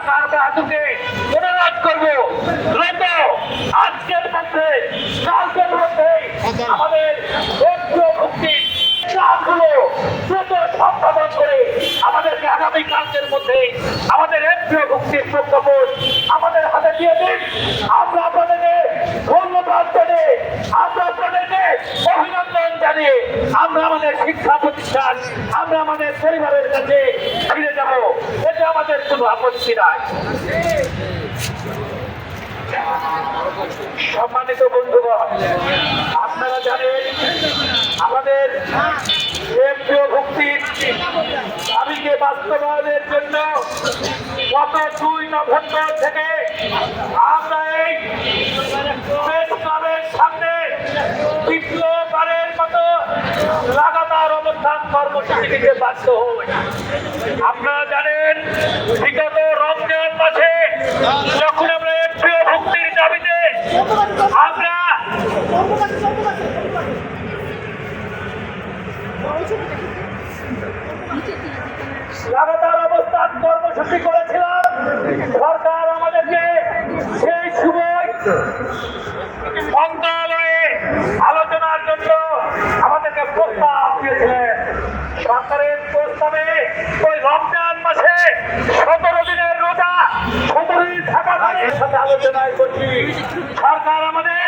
সরকার বাহাদুরকে অনুরোধ করবো দ্রুত আজকের মধ্যে কালকের মধ্যে আমাদের মুক্তির কাজগুলো দ্রুত সম্পাদন করে আমাদেরকে আগামী কালকের মধ্যে আমাদের মুক্তির প্রজ্ঞাপন আমাদের হাতে দিয়ে দিন। আমরা আপনাদেরকে ধন্যবাদ জানিয়ে আমরা আপনাদেরকে অভিনন্দন জানিয়ে আমরা আমাদের শিক্ষা প্রতিষ্ঠান আমরা আমাদের পরিবারের কাছে ফিরে যাব। এটা আমাদের কোনো আপত্তি নাই। সম্মানিত বন্ধুগণ, আপনারা জানেন আমাদের মুক্তির দাবিকে বাস্তবায়নের জন্য গত 2 নভেম্বর থেকে আমরা এই প্রেস ক্লাবের সামনে দ্বিতীয়বারের মতো লাগাতার অবস্থান কর্মসূচি নিতে বাধ্য হই। আপনারা জানেন বিগত রমজান মাসে যখন আমরা মুক্তির দাবিতে আমরা লাগাতার অবস্থান কর্মসূচি করেছিলাম, সরকার আমাদেরকে সেই সময় মন্ত্রণালয়ে আলোচনার জন্য আমাদেরকে প্রস্তাব দিয়েছিলেন। সরকারের প্রস্তাবে ওই রমজান মাসে 17 দিনের রোজা 17 দিন থাকার সাথে আলোচনায় করছি। সরকার আমাদের